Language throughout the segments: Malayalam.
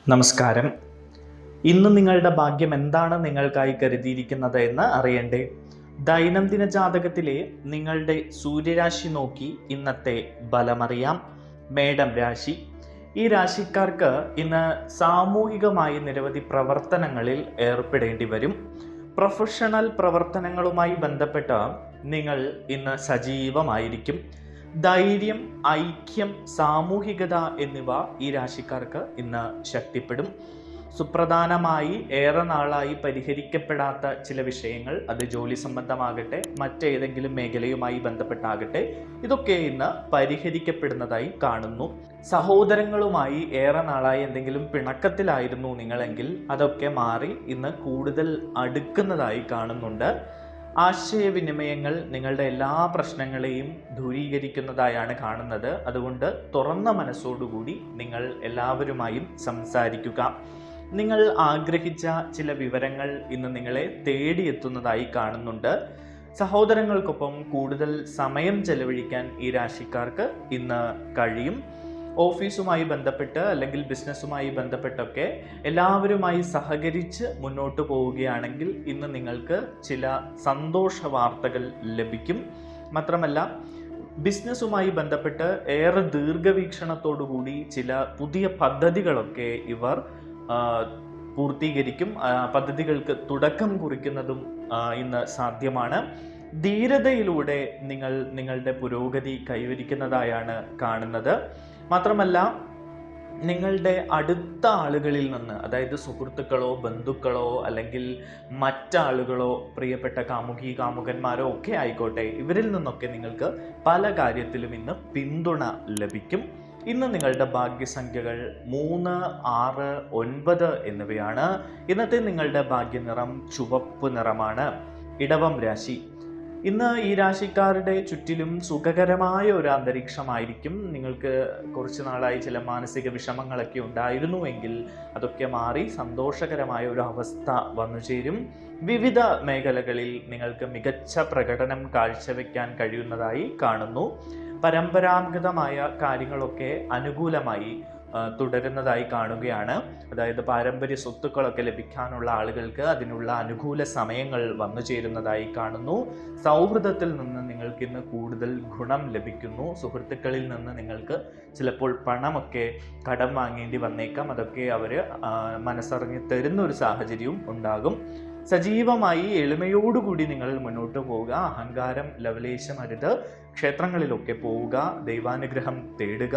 നമസ്കാരം. ഇന്ന് നിങ്ങളുടെ ഭാഗ്യം എന്താണ് നിങ്ങൾക്കായി കരുതിയിരിക്കുന്നത് എന്ന് അറിയണ്ടേ? ദൈനംദിന ജാതകത്തിലെ നിങ്ങളുടെ സൂര്യരാശി നോക്കി ഇന്നത്തെ ഫലമറിയാം. മേടം രാശി. ഈ രാശിക്കാർക്ക് ഇന്ന് സാമൂഹികമായി നിരവധി പ്രവർത്തനങ്ങളിൽ ഏർപ്പെടേണ്ടി വരും. പ്രൊഫഷണൽ പ്രവർത്തനങ്ങളുമായി ബന്ധപ്പെട്ട് നിങ്ങൾ ഇന്ന് സജീവമായിരിക്കും. ധൈര്യം, ഐക്യം, സാമൂഹികത എന്നിവ ഈ രാശിക്കാർക്ക് ഇന്ന് ശക്തിപ്പെടും. സുപ്രധാനമായി ഏറെ നാളായി പരിഹരിക്കപ്പെടാത്ത ചില വിഷയങ്ങൾ, അത് ജോലി സംബന്ധമാകട്ടെ മറ്റേതെങ്കിലും മേഖലയുമായി ബന്ധപ്പെട്ടാകട്ടെ, ഇതൊക്കെ ഇന്ന് പരിഹരിക്കപ്പെടുന്നതായി കാണുന്നു. സഹോദരങ്ങളുമായി ഏറെ നാളായി എന്തെങ്കിലും പിണക്കത്തിലായിരുന്നു നിങ്ങളെങ്കിൽ അതൊക്കെ മാറി ഇന്ന് കൂടുതൽ അടുക്കുന്നതായി കാണുന്നുണ്ട്. ആശയവിനിമയങ്ങൾ നിങ്ങളുടെ എല്ലാ പ്രശ്നങ്ങളെയും ദൂരീകരിക്കുന്നതായാണ് കാണുന്നത്. അതുകൊണ്ട് തുറന്ന മനസ്സോടുകൂടി നിങ്ങൾ എല്ലാവരുമായും സംസാരിക്കുക. നിങ്ങൾ ആഗ്രഹിച്ച ചില വിവരങ്ങൾ ഇന്ന് നിങ്ങളെ തേടിയെത്തുന്നതായി കാണുന്നുണ്ട്. സഹോദരങ്ങൾക്കൊപ്പം കൂടുതൽ സമയം ചെലവഴിക്കാൻ ഈ രാശിക്കാർക്ക് ഇന്ന് കഴിയും. ഓഫീസുമായി ബന്ധപ്പെട്ട് അല്ലെങ്കിൽ ബിസിനസ്സുമായി ബന്ധപ്പെട്ടൊക്കെ എല്ലാവരുമായി സഹകരിച്ച് മുന്നോട്ട് പോവുകയാണെങ്കിൽ ഇന്ന് നിങ്ങൾക്ക് ചില സന്തോഷ വാർത്തകൾ ലഭിക്കും. മാത്രമല്ല, ബിസിനസ്സുമായി ബന്ധപ്പെട്ട് ഏറെ ദീർഘവീക്ഷണത്തോടുകൂടി ചില പുതിയ പദ്ധതികളൊക്കെ ഇവർ പൂർത്തീകരിക്കും. പദ്ധതികൾക്ക് തുടക്കം കുറിക്കുന്നതും ഇന്ന് സാധ്യമാണ്. ധീരതയിലൂടെ നിങ്ങൾ നിങ്ങളുടെ പുരോഗതി കൈവരിക്കുന്നതായാണ് കാണുന്നത്. മാത്രമല്ല, നിങ്ങളുടെ അടുത്ത ആളുകളിൽ നിന്ന്, അതായത് സുഹൃത്തുക്കളോ ബന്ധുക്കളോ അല്ലെങ്കിൽ മറ്റാളുകളോ പ്രിയപ്പെട്ട കാമുകി കാമുകന്മാരോ ഒക്കെ ആയിക്കോട്ടെ, ഇവരിൽ നിന്നൊക്കെ നിങ്ങൾക്ക് പല കാര്യത്തിലും ഇന്ന് പിന്തുണ ലഭിക്കും. ഇന്ന് നിങ്ങളുടെ ഭാഗ്യസംഖ്യകൾ 3, 6, 9 എന്നിവയാണ്. ഇന്നത്തെ നിങ്ങളുടെ ഭാഗ്യനിറം ചുവപ്പ് നിറമാണ്. ഇടവം രാശി. ഇന്ന് ഈ രാശിക്കാരുടെ ചുറ്റിലും സുഖകരമായ ഒരു അന്തരീക്ഷമായിരിക്കും. നിങ്ങൾക്ക് കുറച്ച് നാളായി ചില മാനസിക വിഷമങ്ങളൊക്കെ ഉണ്ടായിരുന്നുവെങ്കിൽ അതൊക്കെ മാറി സന്തോഷകരമായ ഒരു അവസ്ഥ വന്നു ചേരും. വിവിധ മേഖലകളിൽ നിങ്ങൾക്ക് മികച്ച പ്രകടനം കാഴ്ചവെക്കാൻ കഴിയുന്നതായി കാണുന്നു. പരമ്പരാഗതമായ കാര്യങ്ങളൊക്കെ അനുകൂലമായി തുടരുന്നതായി കാണുകയാണ്. അതായത് പാരമ്പര്യ സ്വത്തുക്കളൊക്കെ ലഭിക്കാനുള്ള ആളുകൾക്ക് അതിനുള്ള അനുകൂല സമയങ്ങൾ വന്നു ചേരുന്നതായി കാണുന്നു. സൗഹൃദത്തിൽ നിന്ന് നിങ്ങൾക്ക് ഇന്ന് കൂടുതൽ ഗുണം ലഭിക്കുന്നു. സുഹൃത്തുക്കളിൽ നിന്ന് നിങ്ങൾക്ക് ചിലപ്പോൾ പണമൊക്കെ കടം വാങ്ങേണ്ടി വന്നേക്കാം. അതൊക്കെ അവർ മനസ്സറിഞ്ഞ് തരുന്ന ഒരു സാഹചര്യവും ഉണ്ടാകും. സജീവമായി എളിമയോടുകൂടി നിങ്ങൾ മുന്നോട്ട് പോവുക. അഹങ്കാരം ലവലേശമരുത്. ക്ഷേത്രങ്ങളിലൊക്കെ പോവുക. ദൈവാനുഗ്രഹം തേടുക.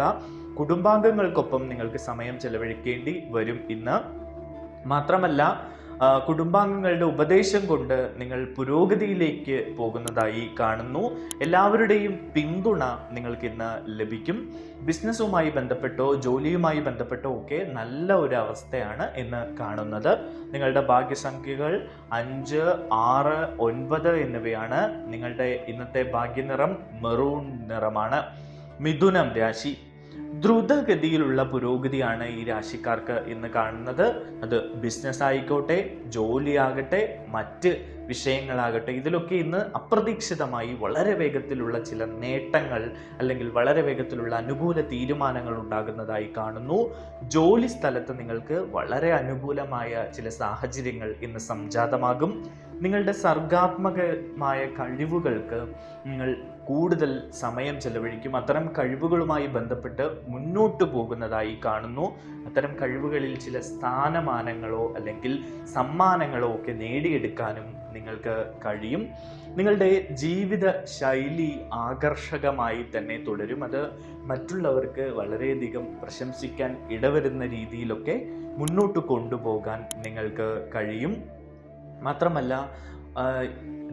കുടുംബാംഗങ്ങൾക്കൊപ്പം നിങ്ങൾക്ക് സമയം ചെലവഴിക്കേണ്ടി വരും ഇന്ന്. മാത്രമല്ല, കുടുംബാംഗങ്ങളുടെ ഉപദേശം കൊണ്ട് നിങ്ങൾ പുരോഗതിയിലേക്ക് പോകുന്നതായി കാണുന്നു. എല്ലാവരുടെയും പിന്തുണ നിങ്ങൾക്ക് ഇന്ന് ലഭിക്കും. ബിസിനസ്സുമായി ബന്ധപ്പെട്ടോ ജോലിയുമായി ബന്ധപ്പെട്ടോ ഒക്കെ നല്ല ഒരു അവസ്ഥയാണ് ഇന്ന് കാണുന്നത്. നിങ്ങളുടെ ഭാഗ്യസംഖ്യകൾ 5, 6, 9 എന്നിവയാണ്. നിങ്ങളുടെ ഇന്നത്തെ ഭാഗ്യനിറം മെറൂൺ നിറമാണ്. മിഥുനം രാശി. ദ്രുതഗതിയിലുള്ള പുരോഗതിയാണ് ഈ രാശിക്കാർക്ക് ഇന്ന് കാണുന്നത്. അത് ബിസിനസ് ആയിക്കോട്ടെ, ജോലിയാകട്ടെ, മറ്റ് വിഷയങ്ങളാകട്ടെ, ഇതിലൊക്കെ ഇന്ന് അപ്രതീക്ഷിതമായി വളരെ വേഗത്തിലുള്ള ചില നേട്ടങ്ങൾ അല്ലെങ്കിൽ വളരെ വേഗത്തിലുള്ള അനുകൂല തീരുമാനങ്ങൾ ഉണ്ടാകുന്നതായി കാണുന്നു. ജോലി സ്ഥലത്ത് നിങ്ങൾക്ക് വളരെ അനുകൂലമായ ചില സാഹചര്യങ്ങൾ ഇന്ന് സംജാതമാകും. നിങ്ങളുടെ സർഗാത്മകമായ കഴിവുകൾക്ക് നിങ്ങൾ കൂടുതൽ സമയം ചെലവഴിക്കും. അത്തരം കഴിവുകളുമായി ബന്ധപ്പെട്ട് മുന്നോട്ട് പോകുന്നതായി കാണുന്നു. അത്തരം കഴിവുകളിൽ ചില സ്ഥാനമാനങ്ങളോ അല്ലെങ്കിൽ സമ്മാനങ്ങളോ ഒക്കെ നേടിയെടുക്കാനും നിങ്ങൾക്ക് കഴിയും. നിങ്ങളുടെ ജീവിത ശൈലി ആകർഷകമായി തന്നെ തുടരും. അത് മറ്റുള്ളവർക്ക് വളരെയധികം പ്രശംസിക്കാൻ ഇടവരുന്ന രീതിയിലൊക്കെ മുന്നോട്ട് കൊണ്ടുപോകാൻ നിങ്ങൾക്ക് കഴിയും. മാത്രമല്ല,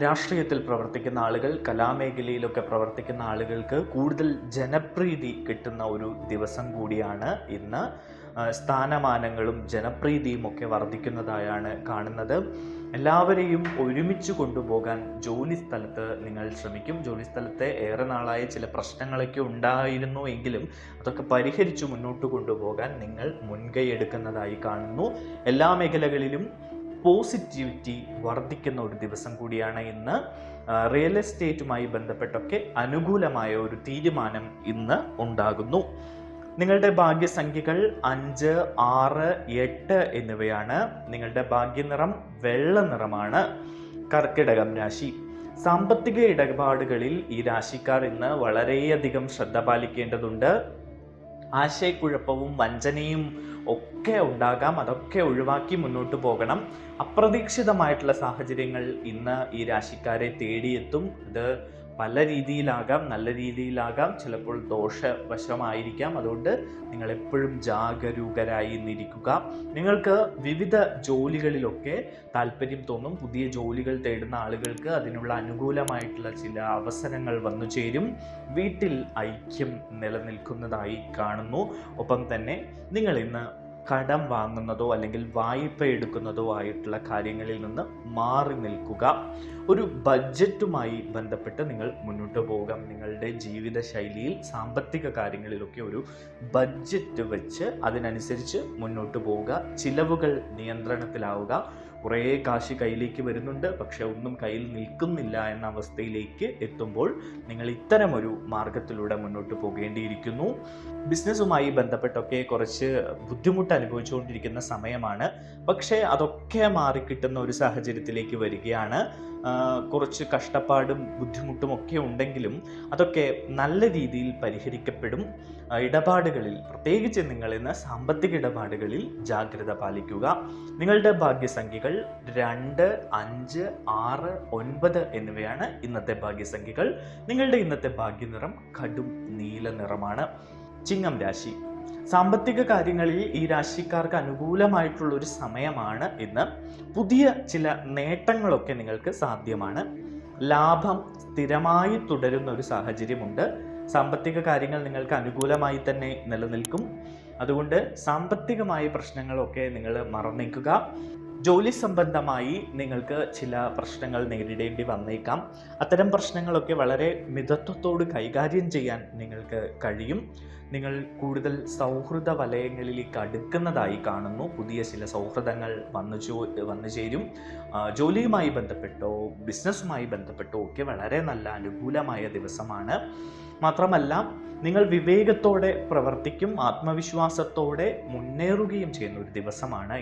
രാഷ്ട്രീയത്തിൽ പ്രവർത്തിക്കുന്ന ആളുകൾ, കലാമേഖലയിലൊക്കെ പ്രവർത്തിക്കുന്ന ആളുകൾക്ക് കൂടുതൽ ജനപ്രീതി കിട്ടുന്ന ഒരു ദിവസം കൂടിയാണ് ഇന്ന്. സ്ഥാനമാനങ്ങളും ജനപ്രീതിയും ഒക്കെ വർദ്ധിക്കുന്നതായാണ് കാണുന്നത്. എല്ലാവരെയും ഒരുമിച്ച് കൊണ്ടുപോകാൻ ജോലി സ്ഥലത്ത് നിങ്ങൾ ശ്രമിക്കും. ജോലി സ്ഥലത്തെ ഏറെ നാളായ ചില പ്രശ്നങ്ങളൊക്കെ ഉണ്ടായിരുന്നു എങ്കിലും അതൊക്കെ പരിഹരിച്ച് മുന്നോട്ട് കൊണ്ടുപോകാൻ നിങ്ങൾ മുൻകൈ എടുക്കുന്നതായി കാണുന്നു. എല്ലാ മേഖലകളിലും പോസിറ്റിവിറ്റി വർദ്ധിക്കുന്ന ഒരു ദിവസം കൂടിയാണ് ഇന്ന്. റിയൽ എസ്റ്റേറ്റുമായി ബന്ധപ്പെട്ടൊക്കെ അനുകൂലമായ ഒരു തീരുമാനം ഇന്ന് ഉണ്ടാകുന്നു. നിങ്ങളുടെ ഭാഗ്യസംഖ്യകൾ 5, 6, 8 എന്നിവയാണ്. നിങ്ങളുടെ ഭാഗ്യനിറം വെള്ള നിറമാണ്. കർക്കിടകം രാശി. സാമ്പത്തിക ഇടപാടുകളിൽ ഈ രാശിക്കാർ ഇന്ന് വളരെയധികം ശ്രദ്ധ പാലിക്കേണ്ടതുണ്ട്. ആശയക്കുഴപ്പവും വഞ്ചനയും ഒക്കെ ഉണ്ടാകാം. അതൊക്കെ ഒഴിവാക്കി മുന്നോട്ട് പോകണം. അപ്രതീക്ഷിതമായിട്ടുള്ള സാഹചര്യങ്ങൾ ഇന്ന് ഈ രാശിക്കാരെ തേടിയെത്തും. ഇത് പല രീതിയിലാകാം, നല്ല രീതിയിലാകാം, ചിലപ്പോൾ ദോഷവശമായിരിക്കാം. അതുകൊണ്ട് നിങ്ങൾ എപ്പോഴും ജാഗരൂകരായി ഇരിക്കുക. നിങ്ങൾക്ക് വിവിധ ജോലികളിലൊക്കെ താല്പര്യം തോന്നും. പുതിയ ജോലികൾ തേടുന്ന ആളുകൾക്ക് അതിനുള്ള അനുകൂലമായിട്ടുള്ള ചില അവസരങ്ങൾ വന്നു ചേരും. വീട്ടിൽ ഐക്യം നിലനിൽക്കുന്നതായി കാണുന്നു. ഒപ്പം തന്നെ നിങ്ങൾ ഇന്ന് കടം വാങ്ങുന്നതോ അല്ലെങ്കിൽ വായ്പ എടുക്കുന്നതോ ആയിട്ടുള്ള കാര്യങ്ങളിൽ നിന്ന് മാറി നിൽക്കുക. ഒരു ബഡ്ജറ്റുമായി ബന്ധപ്പെട്ട് നിങ്ങൾ മുന്നോട്ട് പോകാം. നിങ്ങളുടെ ജീവിതശൈലിയിൽ സാമ്പത്തിക കാര്യങ്ങളിലൊക്കെ ഒരു ബഡ്ജറ്റ് വെച്ച് അതിനനുസരിച്ച് മുന്നോട്ട് പോവുക. ചിലവുകൾ നിയന്ത്രണത്തിലാവുക. കുറേ കാശ് കയ്യിലേക്ക് വരുന്നുണ്ട്, പക്ഷെ ഒന്നും കയ്യിൽ നിൽക്കുന്നില്ല എന്ന അവസ്ഥയിലേക്ക് എത്തുമ്പോൾ നിങ്ങൾ ഇത്തരമൊരു മാർഗത്തിലൂടെ മുന്നോട്ട് പോകേണ്ടിയിരിക്കുന്നു. ബിസിനസ്സുമായി ബന്ധപ്പെട്ടൊക്കെ കുറച്ച് ബുദ്ധിമുട്ട് അനുഭവിച്ചുകൊണ്ടിരിക്കുന്ന സമയമാണ്. പക്ഷേ അതൊക്കെ മാറിക്കിട്ടുന്ന ഒരു സാഹചര്യത്തിലേക്ക് വരികയാണ്. കുറച്ച് കഷ്ടപ്പാടും ബുദ്ധിമുട്ടും ഒക്കെ ഉണ്ടെങ്കിലും അതൊക്കെ നല്ല രീതിയിൽ പരിഹരിക്കപ്പെടും. ഇടപാടുകളിൽ, പ്രത്യേകിച്ച് നിങ്ങൾ ഇന്ന് സാമ്പത്തിക ഇടപാടുകളിൽ ജാഗ്രത പാലിക്കുക. നിങ്ങളുടെ ഭാഗ്യസംഖ്യകൾ 2, 5, 6, 9 എന്നിവയാണ് ഇന്നത്തെ ഭാഗ്യസംഖ്യകൾ. നിങ്ങളുടെ ഇന്നത്തെ ഭാഗ്യനിറം കടും നീല നിറമാണ്. ചിങ്ങം രാശി. സാമ്പത്തിക കാര്യങ്ങളിൽ ഈ രാശിക്കാർക്ക് അനുകൂലമായിട്ടുള്ള ഒരു സമയമാണ് ഇന്ന്. പുതിയ ചില നേട്ടങ്ങളൊക്കെ നിങ്ങൾക്ക് സാധ്യമാണ്. ലാഭം സ്ഥിരമായി തുടരുന്ന ഒരു സാഹചര്യമുണ്ട്. സാമ്പത്തിക കാര്യങ്ങൾ നിങ്ങൾക്ക് അനുകൂലമായി തന്നെ നിലനിൽക്കും. അതുകൊണ്ട് സാമ്പത്തികമായ പ്രശ്നങ്ങളൊക്കെ നിങ്ങൾ മറന്നേക്കുക. ജോലി സംബന്ധമായി നിങ്ങൾക്ക് ചില പ്രശ്നങ്ങൾ നേരിടേണ്ടി വന്നേക്കാം. അത്തരം പ്രശ്നങ്ങളൊക്കെ വളരെ മിതത്വത്തോട് കൈകാര്യം ചെയ്യാൻ നിങ്ങൾക്ക് കഴിയും. നിങ്ങൾ കൂടുതൽ സൗഹൃദ വലയങ്ങളിലേക്ക് അടുക്കുന്നതായി കാണുന്നു. പുതിയ ചില സൗഹൃദങ്ങൾ വന്നു ചേരും. ജോലിയുമായി ബന്ധപ്പെട്ടോ ബിസിനസ്സുമായി ബന്ധപ്പെട്ടോ ഒക്കെ വളരെ നല്ല അനുകൂലമായ ദിവസമാണ്. മാത്രമല്ല, നിങ്ങൾ വിവേകത്തോടെ പ്രവർത്തിക്കും, ആത്മവിശ്വാസത്തോടെ മുന്നേറുകയും ചെയ്യുന്ന ഒരു ദിവസമാണ്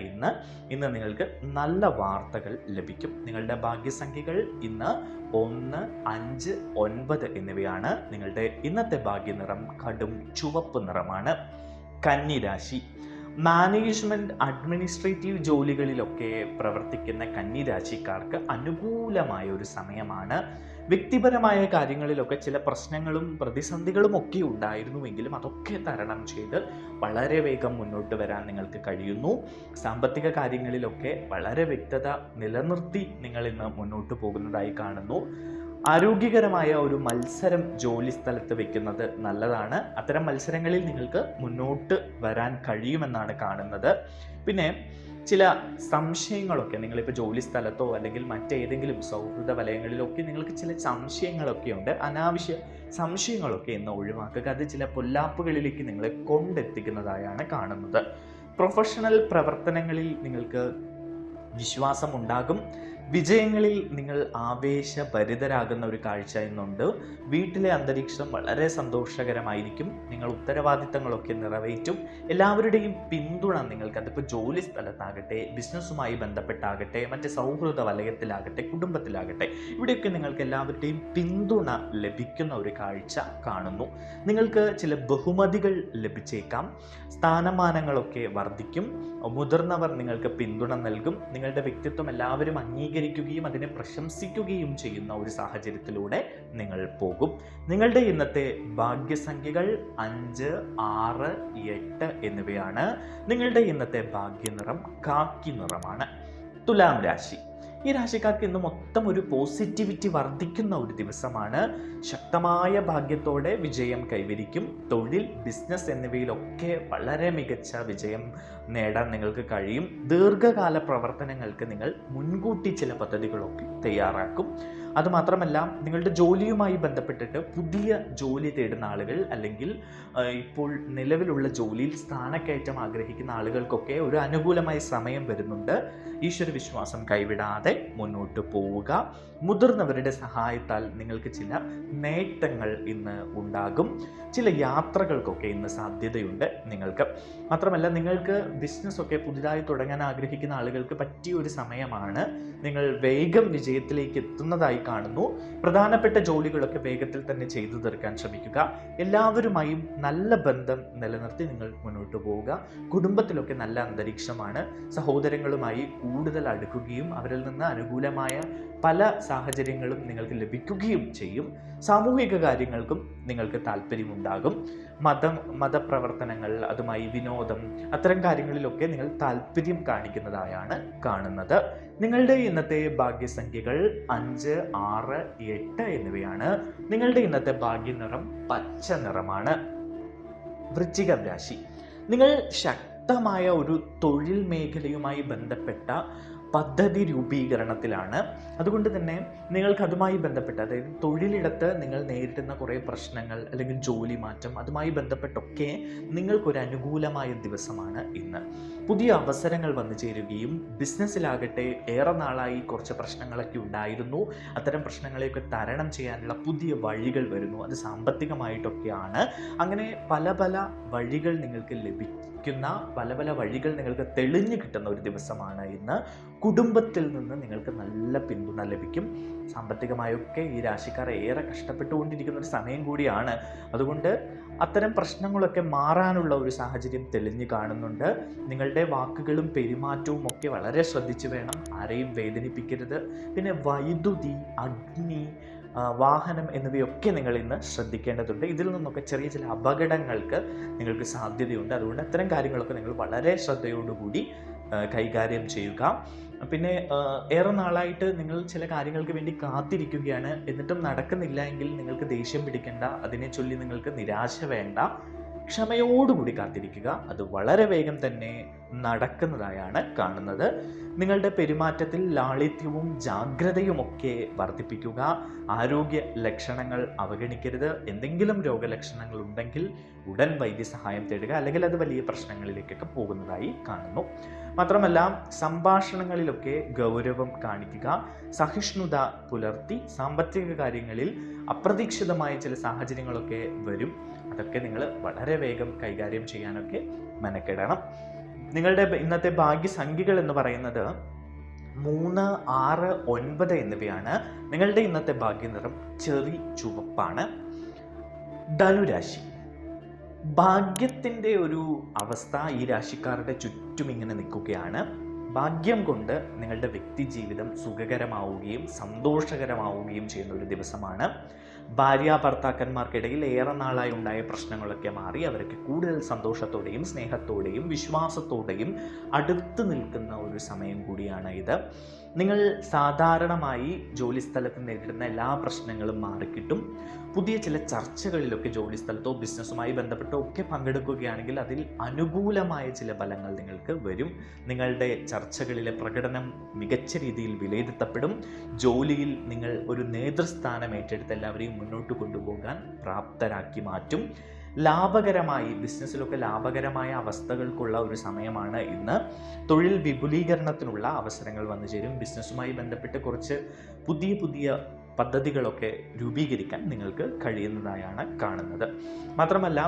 ഇന്ന് നിങ്ങൾക്ക് നല്ല വാർത്തകൾ ലഭിക്കും. നിങ്ങളുടെ ഭാഗ്യസംഖ്യകൾ ഇന്ന് 1, 5, 9 എന്നിവയാണ്. നിങ്ങളുടെ ഇന്നത്തെ ഭാഗ്യനിറം കടും ചുവപ്പ് നിറമാണ്. കന്നിരാശി. മാനേജ്മെന്റ്, അഡ്മിനിസ്ട്രേറ്റീവ് ജോലികളിലൊക്കെ പ്രവർത്തിക്കുന്ന കന്നിരാശിക്കാർക്ക് അനുകൂലമായ ഒരു സമയമാണ്. വ്യക്തിപരമായ കാര്യങ്ങളിലൊക്കെ ചില പ്രശ്നങ്ങളും പ്രതിസന്ധികളും ഒക്കെ ഉണ്ടായിരുന്നുവെങ്കിലും അതൊക്കെ തരണം ചെയ്ത് വളരെ വേഗം മുന്നോട്ട് വരാൻ നിങ്ങൾക്ക് കഴിയുന്നു. സാമ്പത്തിക കാര്യങ്ങളിലൊക്കെ വളരെ വ്യക്തത നിലനിർത്തി നിങ്ങൾ ഇന്ന് മുന്നോട്ട് പോകുന്നതായി കാണുന്നു. ആരോഗ്യകരമായ ഒരു മത്സരം ജോലി സ്ഥലത്ത് വെക്കുന്നത് നല്ലതാണ്. അത്തരം മത്സരങ്ങളിൽ നിങ്ങൾക്ക് മുന്നോട്ട് വരാൻ കഴിയുമെന്നാണ് കാണുന്നത്. പിന്നെ ചില സംശയങ്ങളൊക്കെ നിങ്ങളിപ്പോൾ ജോലി സ്ഥലത്തോ അല്ലെങ്കിൽ മറ്റേതെങ്കിലും സൗഹൃദ വലയങ്ങളിലൊക്കെ നിങ്ങൾക്ക് ചില സംശയങ്ങളൊക്കെ ഉണ്ട്. അനാവശ്യ സംശയങ്ങളൊക്കെ ഇന്ന് ഒഴിവാക്കുക. അത് ചില പൊല്ലാപ്പുകളിലേക്ക് നിങ്ങളെ കൊണ്ടെത്തിക്കുന്നതായാണ് കാണുന്നത്. പ്രൊഫഷണൽ പ്രവർത്തനങ്ങളിൽ നിങ്ങൾക്ക് വിശ്വാസം ഉണ്ടാകും. വിജയങ്ങളിൽ നിങ്ങൾ ആവേശഭരിതരാകുന്ന ഒരു കാഴ്ച ഇന്നുണ്ട്. വീട്ടിലെ അന്തരീക്ഷം വളരെ സന്തോഷകരമായിരിക്കും. നിങ്ങൾ ഉത്തരവാദിത്തങ്ങളൊക്കെ നിറവേറ്റും. എല്ലാവരുടെയും പിന്തുണ നിങ്ങൾക്ക്, അതിപ്പോൾ ജോലി സ്ഥലത്താകട്ടെ, ബിസിനസ്സുമായി ബന്ധപ്പെട്ടാകട്ടെ, മറ്റ് സൗഹൃദ വലയത്തിലാകട്ടെ, കുടുംബത്തിലാകട്ടെ, ഇവിടെയൊക്കെ നിങ്ങൾക്ക് എല്ലാവരുടെയും പിന്തുണ ലഭിക്കുന്ന ഒരു കാഴ്ച കാണുന്നു. നിങ്ങൾക്ക് ചില ബഹുമതികൾ ലഭിച്ചേക്കാം. സ്ഥാനമാനങ്ങളൊക്കെ വർദ്ധിക്കും. മുതിർന്നവർ നിങ്ങൾക്ക് പിന്തുണ നൽകും. നിങ്ങളുടെ വ്യക്തിത്വം എല്ലാവരും അംഗീകരിക്കുകയും അതിനെ പ്രശംസിക്കുകയും ചെയ്യുന്ന ഒരു സാഹചര്യത്തിലൂടെ നിങ്ങൾ പോകും. നിങ്ങളുടെ ഇന്നത്തെ ഭാഗ്യസംഖ്യകൾ 5, 6, 8 എന്നിവയാണ്. നിങ്ങളുടെ ഇന്നത്തെ ഭാഗ്യനിറം കാക്കി നിറമാണ്. തുലാം രാശി. ഈ രാശിക്കാർക്ക് ഇന്ന് മൊത്തം ഒരു പോസിറ്റിവിറ്റി വർദ്ധിക്കുന്ന ഒരു ദിവസമാണ്. ശക്തമായ ഭാഗ്യത്തോടെ വിജയം കൈവരിക്കും. തൊഴിൽ, ബിസിനസ് എന്നിവയിലൊക്കെ വളരെ മികച്ച വിജയം നേടാൻ നിങ്ങൾക്ക് കഴിയും. ദീർഘകാല പ്രവർത്തനങ്ങൾക്ക് നിങ്ങൾ മുൻകൂട്ടി ചില പദ്ധതികളൊക്കെ തയ്യാറാക്കും. അതുമാത്രമല്ല, നിങ്ങളുടെ ജോലിയുമായി ബന്ധപ്പെട്ടിട്ട് പുതിയ ജോലി തേടുന്ന ആളുകൾ, അല്ലെങ്കിൽ ഇപ്പോൾ നിലവിലുള്ള ജോലിയിൽ സ്ഥാനക്കയറ്റം ആഗ്രഹിക്കുന്ന ആളുകൾക്കൊക്കെ ഒരു അനുകൂലമായ സമയം വരുന്നുണ്ട്. ഈശ്വര വിശ്വാസം കൈവിടാതെ മുന്നോട്ട് പോവുക. മുതിർന്നവരുടെ സഹായത്താൽ നിങ്ങൾക്ക് ചില നേട്ടങ്ങൾ ഇന്ന് ഉണ്ടാകും. ചില യാത്രകൾക്കൊക്കെ ഇന്ന് സാധ്യതയുണ്ട് നിങ്ങൾക്ക്. മാത്രമല്ല, നിങ്ങൾക്ക് ബിസിനസ്സൊക്കെ പുതിയതായി തുടങ്ങാൻ ആഗ്രഹിക്കുന്ന ആളുകൾക്ക് പറ്റിയ ഒരു സമയമാണ്. നിങ്ങൾ വേഗം വിജയത്തിലേക്ക് എത്തുന്നതായി കാണുന്നു. പ്രധാനപ്പെട്ട ജോലികളൊക്കെ വേഗത്തിൽ തന്നെ ചെയ്തു തീർക്കാൻ ശ്രമിക്കുക. എല്ലാവരുമായും നല്ല ബന്ധം നിലനിർത്തി നിങ്ങൾ മുന്നോട്ട് പോവുക. കുടുംബത്തിലൊക്കെ നല്ല അന്തരീക്ഷമാണ്. സഹോദരങ്ങളുമായി കൂടുതൽ അടുക്കുകയും അവരിൽ നിന്ന് അനുകൂലമായ പല സാഹചര്യങ്ങളും നിങ്ങൾക്ക് ലഭിക്കുകയും ചെയ്യും. സാമൂഹിക കാര്യങ്ങൾക്കും നിങ്ങൾക്ക് താല്പര്യമുണ്ടാകും. മതപ്രവർത്തനങ്ങൾ, അതുമായി വിനോദം, അത്തരം കാര്യങ്ങളിലൊക്കെ നിങ്ങൾ താല്പര്യം കാണിക്കുന്നതായാണ് കാണുന്നത്. നിങ്ങളുടെ ഇന്നത്തെ ഭാഗ്യസംഖ്യകൾ 5, 6, 8 എന്നിവയാണ്. നിങ്ങളുടെ ഇന്നത്തെ ഭാഗ്യനിറം പച്ച നിറമാണ്. വൃശ്ചികം രാശി. നിങ്ങൾ ശക്തമായ ഒരു തൊഴിൽ മേഖലയുമായി ബന്ധപ്പെട്ട പദ്ധതി രൂപീകരണത്തിലാണ്. അതുകൊണ്ട് തന്നെ നിങ്ങൾക്ക് അതുമായി ബന്ധപ്പെട്ട്, അതായത് തൊഴിലിടത്ത് നിങ്ങൾ നേരിടുന്ന കുറേ പ്രശ്നങ്ങൾ അല്ലെങ്കിൽ ജോലി മാറ്റം, അതുമായി ബന്ധപ്പെട്ടൊക്കെ നിങ്ങൾക്കൊരു അനുകൂലമായ ദിവസമാണ് ഇന്ന്. പുതിയ അവസരങ്ങൾ വന്നു ചേരുകയും, ബിസിനസ്സിലാകട്ടെ ഏറെ നാളായി കുറച്ച് പ്രശ്നങ്ങളൊക്കെ ഉണ്ടായിരുന്നു. അത്തരം പ്രശ്നങ്ങളെയൊക്കെ തരണം ചെയ്യാനുള്ള പുതിയ വഴികൾ വരുന്നു. അത് സാമ്പത്തികമായിട്ടൊക്കെയാണ്. അങ്ങനെ പല പല വഴികൾ നിങ്ങൾക്ക് ലഭിക്കുന്ന, പല പല വഴികൾ നിങ്ങൾക്ക് തെളിഞ്ഞു കിട്ടുന്ന ഒരു ദിവസമാണ് ഇന്ന്. കുടുംബത്തിൽ നിന്ന് നിങ്ങൾക്ക് നല്ല പിന്തുണ ലഭിക്കും. സാമ്പത്തികമായൊക്കെ ഈ രാശിക്കാർ ഏറെ കഷ്ടപ്പെട്ടുകൊണ്ടിരിക്കുന്ന ഒരു സമയം കൂടിയാണ്. അതുകൊണ്ട് അത്തരം പ്രശ്നങ്ങളൊക്കെ മാറാനുള്ള ഒരു സാഹചര്യം തെളിഞ്ഞു കാണുന്നുണ്ട്. നിങ്ങളുടെ വാക്കുകളും പെരുമാറ്റവും ഒക്കെ വളരെ ശ്രദ്ധിച്ചു വേണം. ആരെയും വേദനിപ്പിക്കരുത്. പിന്നെ വൈദ്യുതി, അഗ്നി, വാഹനം എന്നിവയൊക്കെ നിങ്ങൾ ഇന്ന് ശ്രദ്ധിക്കേണ്ടതുണ്ട്. ഇതിൽ നിന്നൊക്കെ ചെറിയ ചില അപകടങ്ങൾക്ക് നിങ്ങൾക്ക് സാധ്യതയുണ്ട്. അതുകൊണ്ട് അത്തരം കാര്യങ്ങളൊക്കെ നിങ്ങൾ വളരെ ശ്രദ്ധയോടുകൂടി കൈകാര്യം ചെയ്യുക. പിന്നെ ഏറെ നാളായിട്ട് നിങ്ങൾ ചില കാര്യങ്ങൾക്ക് വേണ്ടി കാത്തിരിക്കുകയാണ്, എന്നിട്ടും നടക്കുന്നില്ല എങ്കിൽ നിങ്ങൾക്ക് ദേഷ്യം പിടിക്കേണ്ട. അതിനെ ചൊല്ലി നിങ്ങൾക്ക് നിരാശ വേണ്ട. ക്ഷമയോടുകൂടി കാത്തിരിക്കുക. അത് വളരെ വേഗം തന്നെ നടക്കുന്നതായാണ് കാണുന്നത്. നിങ്ങളുടെ പെരുമാറ്റത്തിൽ ലാളിത്യവും ജാഗ്രതയും ഒക്കെ വർദ്ധിപ്പിക്കുക. ആരോഗ്യ ലക്ഷണങ്ങൾ അവഗണിക്കരുത്. എന്തെങ്കിലും രോഗലക്ഷണങ്ങൾ ഉണ്ടെങ്കിൽ ഉടൻ വൈദ്യസഹായം തേടുക, അല്ലെങ്കിൽ അത് വലിയ പ്രശ്നങ്ങളിലേക്കൊക്കെ പോകുന്നതായി കാണുന്നു. മാത്രമല്ല, സംഭാഷണങ്ങളിലൊക്കെ ഗൗരവം കാണിക്കുക. സഹിഷ്ണുത പുലർത്തി. സാമ്പത്തിക കാര്യങ്ങളിൽ അപ്രതീക്ഷിതമായ ചില സാഹചര്യങ്ങളൊക്കെ വരും. അതൊക്കെ നിങ്ങൾ വളരെ വേഗം കൈകാര്യം ചെയ്യാനൊക്കെ മെനക്കെടണം. നിങ്ങളുടെ ഇന്നത്തെ ഭാഗ്യസംഖ്യകൾ എന്ന് പറയുന്നത് 3, 6, 9 എന്നിവയാണ്. നിങ്ങളുടെ ഇന്നത്തെ ഭാഗ്യനിറം ചെറി ചുവപ്പാണ്. ധനുരാശി. ഭാഗ്യത്തിൻ്റെ ഒരു അവസ്ഥ ഈ രാശിക്കാരുടെ ചുറ്റും ഇങ്ങനെ നിൽക്കുകയാണ്. ഭാഗ്യം കൊണ്ട് നിങ്ങളുടെ വ്യക്തി ജീവിതം സുഖകരമാവുകയും സന്തോഷകരമാവുകയും ചെയ്യുന്ന ഒരു ദിവസമാണ്. ഭാര്യ ഭർത്താക്കന്മാർക്കിടയിൽ ഏറെ നാളായി ഉണ്ടായ പ്രശ്നങ്ങളൊക്കെ മാറി അവർക്ക് കൂടുതൽ സന്തോഷത്തോടെയും സ്നേഹത്തോടെയും വിശ്വാസത്തോടെയും അടുത്ത് നിൽക്കുന്ന ഒരു സമയം കൂടിയാണ് ഇത്. നിങ്ങൾ സാധാരണമായി ജോലിസ്ഥലത്ത് നേരിടുന്ന എല്ലാ പ്രശ്നങ്ങളും മാറിക്കിട്ടും. പുതിയ ചില ചർച്ചകളിലൊക്കെ ജോലിസ്ഥലത്തോ ബിസിനസ്സുമായി ബന്ധപ്പെട്ടോ ഒക്കെ പങ്കെടുക്കുകയാണെങ്കിൽ അതിൽ അനുകൂലമായ ചില ഫലങ്ങൾ നിങ്ങൾക്ക് വരും. നിങ്ങളുടെ ചർച്ചകളിലെ പ്രകടനം മികച്ച രീതിയിൽ വിലയിരുത്തപ്പെടും. ജോലിയിൽ നിങ്ങൾ ഒരു നേതൃസ്ഥാനം ഏറ്റെടുത്ത് എല്ലാവരെയും മുന്നോട്ട് കൊണ്ടുപോകാൻ പ്രാപ്തരാക്കി മാറ്റും. ലാഭകരമായി ബിസിനസ്സിലൊക്കെ ലാഭകരമായ അവസ്ഥകൾക്കുള്ള ഒരു സമയമാണ് ഇന്ന്. തൊഴിൽ വിപുലീകരണത്തിനുള്ള അവസരങ്ങൾ വന്നു ചേരും. ബിസിനസ്സുമായി ബന്ധപ്പെട്ട് കുറച്ച് പുതിയ പദ്ധതികളൊക്കെ രൂപീകരിക്കാൻ നിങ്ങൾക്ക് കഴിയുന്നതായാണ് കാണുന്നത്. മാത്രമല്ല,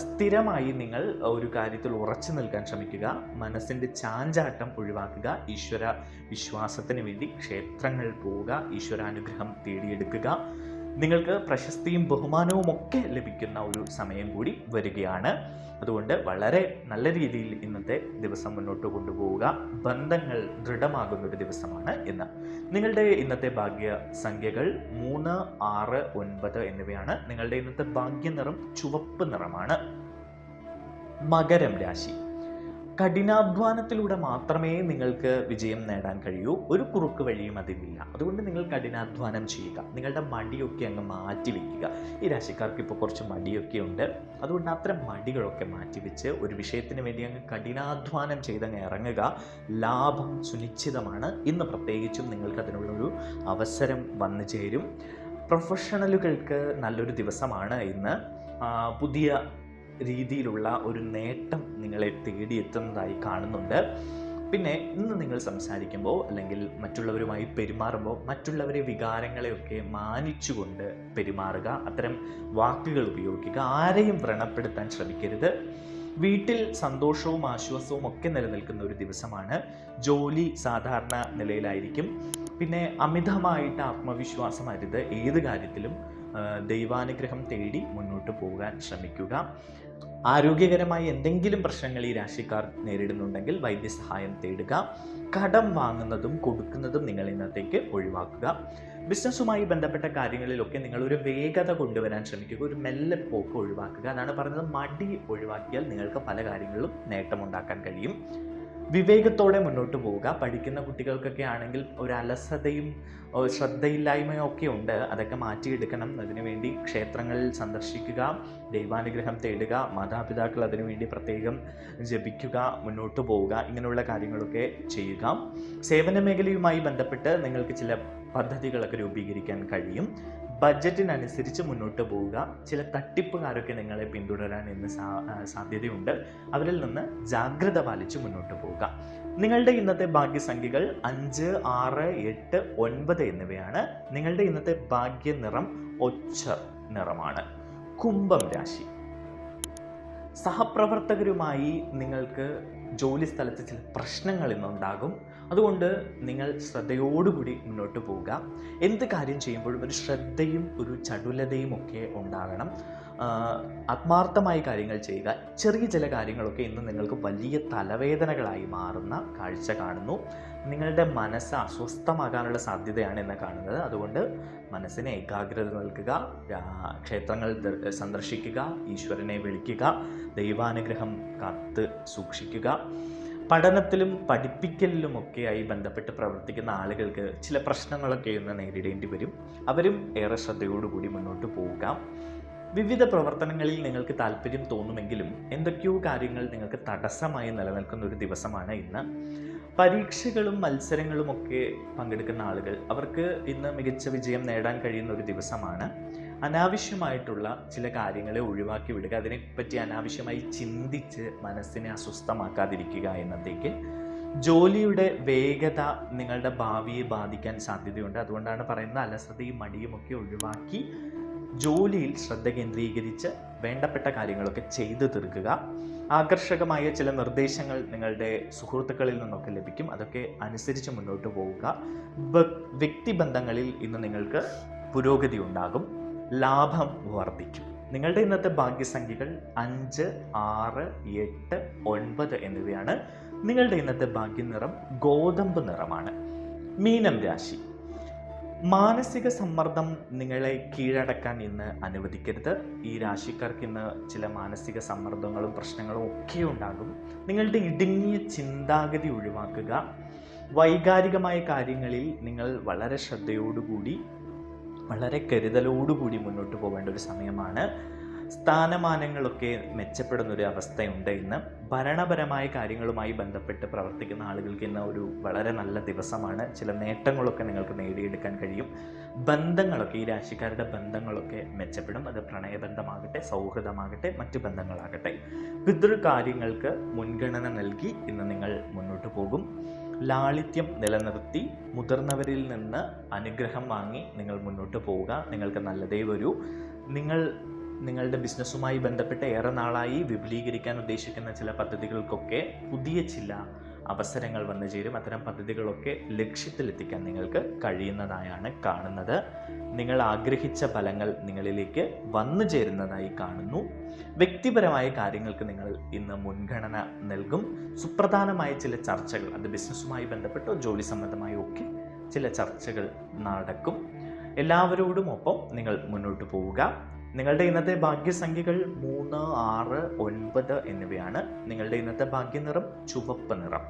സ്ഥിരമായി നിങ്ങൾ ഒരു കാര്യത്തിൽ ഉറച്ചു നിൽക്കാൻ ശ്രമിക്കുക. മനസ്സിൻ്റെ ചാഞ്ചാട്ടം ഒഴിവാക്കുക. ഈശ്വര വിശ്വാസത്തിന് വേണ്ടി ക്ഷേത്രങ്ങളിൽ പോവുക. ഈശ്വരാനുഗ്രഹം തേടിയെടുക്കുക. നിങ്ങൾക്ക് പ്രശസ്തിയും ബഹുമാനവും ഒക്കെ ലഭിക്കുന്ന ഒരു സമയം കൂടി വരികയാണ്. അതുകൊണ്ട് വളരെ നല്ല രീതിയിൽ ഇന്നത്തെ ദിവസം മുന്നോട്ട് കൊണ്ടുപോവുക. ബന്ധങ്ങൾ ദൃഢമാകുന്ന ഒരു ദിവസമാണ് ഇന്ന്. നിങ്ങളുടെ ഇന്നത്തെ ഭാഗ്യ സംഖ്യകൾ 3, 6, 9 എന്നിവയാണ്. നിങ്ങളുടെ ഇന്നത്തെ ഭാഗ്യനിറം ചുവപ്പ് നിറമാണ്. മകരം രാശി. കഠിനാധ്വാനത്തിലൂടെ മാത്രമേ നിങ്ങൾക്ക് വിജയം നേടാൻ കഴിയൂ. ഒരു കുറുക്ക് വഴിയും അതിനില്ല. അതുകൊണ്ട് നിങ്ങൾ കഠിനാധ്വാനം ചെയ്യുക. നിങ്ങളുടെ മടിയൊക്കെ അങ്ങ് മാറ്റി വയ്ക്കുക. ഈ രാശിക്കാർക്ക് ഇപ്പോൾ കുറച്ച് മടിയൊക്കെ ഉണ്ട്. അതുകൊണ്ട് അത്തരം മടികളൊക്കെ മാറ്റിവെച്ച് ഒരു വിഷയത്തിന് വേണ്ടി അങ്ങ് കഠിനാധ്വാനം ചെയ്തങ്ങ് ഇറങ്ങുക. ലാഭം സുനിശ്ചിതമാണ്. ഇന്ന് പ്രത്യേകിച്ചും നിങ്ങൾക്ക് അതിനുള്ളൊരു അവസരം വന്നു ചേരും. പ്രൊഫഷണലുകൾക്ക് നല്ലൊരു ദിവസമാണ് ഇന്ന്. പുതിയ രീതിയിലുള്ള ഒരു നേട്ടം നിങ്ങളെ തേടിയെത്തുന്നതായി കാണുന്നുണ്ട്. പിന്നെ ഇന്ന് നിങ്ങൾ സംസാരിക്കുമ്പോൾ അല്ലെങ്കിൽ മറ്റുള്ളവരുമായി പെരുമാറുമ്പോൾ മറ്റുള്ളവരെ വികാരങ്ങളെയൊക്കെ മാനിച്ചുകൊണ്ട് പെരുമാറുക. അത്തരം വാക്കുകൾ ഉപയോഗിക്കുക. ആരെയും വ്രണപ്പെടുത്താൻ ശ്രമിക്കരുത്. വീട്ടിൽ സന്തോഷവും ആശ്വാസവും ഒക്കെ നിലനിൽക്കുന്ന ഒരു ദിവസമാണ്. ജോലി സാധാരണ നിലയിലായിരിക്കും. പിന്നെ അമിതമായിട്ട് ആത്മവിശ്വാസം അരുത്. ഏത് കാര്യത്തിലും ദൈവാനുഗ്രഹം തേടി മുന്നോട്ട് പോകാൻ ശ്രമിക്കുക. ആരോഗ്യകരമായ എന്തെങ്കിലും പ്രശ്നങ്ങൾ ഈ രാശിക്കാർ നേരിടുന്നുണ്ടെങ്കിൽ വൈദ്യസഹായം തേടുക. കടം വാങ്ങുന്നതും കൊടുക്കുന്നതും നിങ്ങൾ ഇന്നത്തേക്ക് ഒഴിവാക്കുക. ബിസിനസ്സുമായി ബന്ധപ്പെട്ട കാര്യങ്ങളിലൊക്കെ നിങ്ങളൊരു വേഗത കൊണ്ടുവരാൻ ശ്രമിക്കുക. ഒരു മെല്ലെ പോക്ക് ഒഴിവാക്കുക. അതാണ് പറഞ്ഞത്, മടി ഒഴിവാക്കിയാൽ നിങ്ങൾക്ക് പല കാര്യങ്ങളിലും നേട്ടമുണ്ടാക്കാൻ കഴിയും. വിവേകത്തോടെ മുന്നോട്ട് പോവുക. പഠിക്കുന്ന കുട്ടികൾക്കൊക്കെ ആണെങ്കിൽ ഒരു അലസതയും ശ്രദ്ധയില്ലായ്മയും ഒക്കെ ഉണ്ട്. അതൊക്കെ മാറ്റിയെടുക്കണം. അതിനുവേണ്ടി ക്ഷേത്രങ്ങളിൽ സന്ദർശിക്കുക, ദൈവാനുഗ്രഹം തേടുക, മാതാപിതാക്കൾ അതിനുവേണ്ടി പ്രത്യേകം ജപിക്കുക, മുന്നോട്ട് പോവുക. ഇങ്ങനെയുള്ള കാര്യങ്ങളൊക്കെ ചെയ്യുക. സേവന മേഖലയുമായി ബന്ധപ്പെട്ട് നിങ്ങൾക്ക് ചില പദ്ധതികളൊക്കെ രൂപീകരിക്കാൻ കഴിയും. ബഡ്ജറ്റിനനുസരിച്ച് മുന്നോട്ട് പോവുക. ചില തട്ടിപ്പുകാരൊക്കെ നിങ്ങളെ പിന്തുടരാൻ ഇന്ന് സാധ്യതയുണ്ട്. അവരിൽ നിന്ന് ജാഗ്രത പാലിച്ച് മുന്നോട്ട് പോവുക. നിങ്ങളുടെ ഇന്നത്തെ ഭാഗ്യസംഖ്യകൾ 5, 6, 8, 9 എന്നിവയാണ്. നിങ്ങളുടെ ഇന്നത്തെ ഭാഗ്യ നിറം ഒച്ച നിറമാണ്. കുംഭം രാശി. സഹപ്രവർത്തകരുമായി നിങ്ങൾക്ക് ജോലി സ്ഥലത്ത് ചില പ്രശ്നങ്ങൾ ഇന്നുണ്ടാകും. അതുകൊണ്ട് നിങ്ങൾ ശ്രദ്ധയോടുകൂടി മുന്നോട്ട് പോവുക. എന്ത് കാര്യം ചെയ്യുമ്പോഴും ഒരു ശ്രദ്ധയും ഒരു ചടുലതയും ഒക്കെ ഉണ്ടാകണം. ആത്മാർത്ഥമായി കാര്യങ്ങൾ ചെയ്യുക. ചെറിയ ചില കാര്യങ്ങളൊക്കെ ഇന്ന് നിങ്ങൾക്ക് വലിയ തലവേദനകളായി മാറുന്ന കാഴ്ച കാണുന്നു. നിങ്ങളുടെ മനസ്സ് അസ്വസ്ഥമാകാനുള്ള സാധ്യതയാണ് ഇന്ന് കാണുന്നത്. അതുകൊണ്ട് മനസ്സിന് ഏകാഗ്രത നൽകുക. ക്ഷേത്രങ്ങൾ സന്ദർശിക്കുക, ഈശ്വരനെ വിളിക്കുക, ദൈവാനുഗ്രഹം കാത്ത് സൂക്ഷിക്കുക. പഠനത്തിലും പഠിപ്പിക്കലിലുമൊക്കെയായി ബന്ധപ്പെട്ട് പ്രവർത്തിക്കുന്ന ആളുകൾക്ക് ചില പ്രശ്നങ്ങളൊക്കെ ഇന്ന് നേരിടേണ്ടി വരും. അവരും ഏറെ ശ്രദ്ധയോടുകൂടി മുന്നോട്ട് പോവുക. വിവിധ പ്രവർത്തനങ്ങളിൽ നിങ്ങൾക്ക് താല്പര്യം തോന്നുമെങ്കിലും എന്തൊക്കെയോ കാര്യങ്ങൾ നിങ്ങൾക്ക് തടസ്സമായി നിലനിൽക്കുന്ന ഒരു ദിവസമാണ് ഇന്ന്. പരീക്ഷകളും മത്സരങ്ങളുമൊക്കെ പങ്കെടുക്കുന്ന ആളുകൾ, അവർക്ക് ഇന്ന് മികച്ച വിജയം നേടാൻ കഴിയുന്ന ഒരു ദിവസമാണ്. അനാവശ്യമായിട്ടുള്ള ചില കാര്യങ്ങളെ ഒഴിവാക്കി വിടുക. അതിനെപ്പറ്റി അനാവശ്യമായി ചിന്തിച്ച് മനസ്സിനെ അസ്വസ്ഥമാക്കാതിരിക്കുക എന്നത്തേക്ക്. ജോലിയുടെ വേഗത നിങ്ങളുടെ ഭാവിയെ ബാധിക്കാൻ സാധ്യതയുണ്ട്. അതുകൊണ്ടാണ് പറയുന്നത്, അലസതയും മടിയും ഒക്കെ ഒഴിവാക്കി ജോലിയിൽ ശ്രദ്ധ കേന്ദ്രീകരിച്ച് വേണ്ടപ്പെട്ട കാര്യങ്ങളൊക്കെ ചെയ്തു തീർക്കുക. ആകർഷകമായ ചില നിർദ്ദേശങ്ങൾ നിങ്ങളുടെ സുഹൃത്തുക്കളിൽ നിന്നൊക്കെ ലഭിക്കും. അതൊക്കെ അനുസരിച്ച് മുന്നോട്ട് പോവുക. വ്യക്തിബന്ധങ്ങളിൽ ഇന്ന് നിങ്ങൾക്ക് പുരോഗതി ഉണ്ടാകും. ലാഭം വർദ്ധിക്കും. നിങ്ങളുടെ ഇന്നത്തെ ഭാഗ്യസംഖ്യകൾ 5, 6, 8, 9 എന്നിവയാണ്. നിങ്ങളുടെ ഇന്നത്തെ ഭാഗ്യനിറം ഗോതമ്പ് നിറമാണ്. മീനം രാശി. മാനസിക സമ്മർദ്ദം നിങ്ങളെ കീഴടക്കാൻ ഇന്ന് അനുവദിക്കരുത്. ഈ രാശിക്കാർക്ക് ഇന്ന് ചില മാനസിക സമ്മർദ്ദങ്ങളും പ്രശ്നങ്ങളും ഒക്കെ ഉണ്ടാകും. നിങ്ങളുടെ ഇടുങ്ങിയ ചിന്താഗതി ഒഴിവാക്കുക. വൈകാരികമായ കാര്യങ്ങളിൽ നിങ്ങൾ വളരെ ശ്രദ്ധയോടുകൂടി വളരെ കരുതലോടുകൂടി മുന്നോട്ട് പോകേണ്ട ഒരു സമയമാണ്. സ്ഥാനമാനങ്ങളൊക്കെ മെച്ചപ്പെടുന്നൊരു അവസ്ഥയുണ്ട് ഇന്ന്. ഭരണപരമായ കാര്യങ്ങളുമായി ബന്ധപ്പെട്ട് പ്രവർത്തിക്കുന്ന ആളുകൾക്ക് ഇന്ന് ഒരു വളരെ നല്ല ദിവസമാണ്. ചില നേട്ടങ്ങളൊക്കെ നിങ്ങൾക്ക് നേടിയെടുക്കാൻ കഴിയും. ബന്ധങ്ങളൊക്കെ, ഈ രാശിക്കാരുടെ ബന്ധങ്ങളൊക്കെ മെച്ചപ്പെടും. അത് പ്രണയബന്ധമാകട്ടെ, സൗഹൃദമാകട്ടെ, മറ്റു ബന്ധങ്ങളാകട്ടെ. പിതൃകാര്യങ്ങൾക്ക് മുൻഗണന നൽകി ഇന്ന് നിങ്ങൾ മുന്നോട്ട് പോകും. ലാളിത്യം നിലനിർത്തി മുതിർന്നവരിൽ നിന്ന് അനുഗ്രഹം വാങ്ങി നിങ്ങൾ മുന്നോട്ട് പോവുക. നിങ്ങൾക്ക് നല്ലതേ വരൂ. നിങ്ങളുടെ ബിസിനസ്സുമായി ബന്ധപ്പെട്ട് ഏറെ നാളായി വിപുലീകരിക്കാൻ ഉദ്ദേശിക്കുന്ന ചില പദ്ധതികൾക്കൊക്കെ പുതിയ ചില അവസരങ്ങൾ വന്നു ചേരും. അത്തരം പദ്ധതികളൊക്കെ ലക്ഷ്യത്തിലെത്തിക്കാൻ നിങ്ങൾക്ക് കഴിയുന്നതായാണ് കാണുന്നത്. നിങ്ങൾ ആഗ്രഹിച്ച ഫലങ്ങൾ നിങ്ങളിലേക്ക് വന്നു ചേരുന്നതായി കാണുന്നു. വ്യക്തിപരമായ കാര്യങ്ങൾക്ക് നിങ്ങൾ ഇന്ന് മുൻഗണന നൽകും. സുപ്രധാനമായ ചില ചർച്ചകൾ, അത് ബിസിനസ്സുമായി ബന്ധപ്പെട്ടോ ജോലി സംബന്ധമായോ ഒക്കെ ചില ചർച്ചകൾ നടക്കും. എല്ലാവരോടും ഒപ്പം നിങ്ങൾ മുന്നോട്ട് പോവുക. നിങ്ങളുടെ ഇന്നത്തെ ഭാഗ്യസംഖ്യകൾ 3, 6, 9 എന്നിവയാണ്. നിങ്ങളുടെ ഇന്നത്തെ ഭാഗ്യനിറം ചുവപ്പ് നിറം.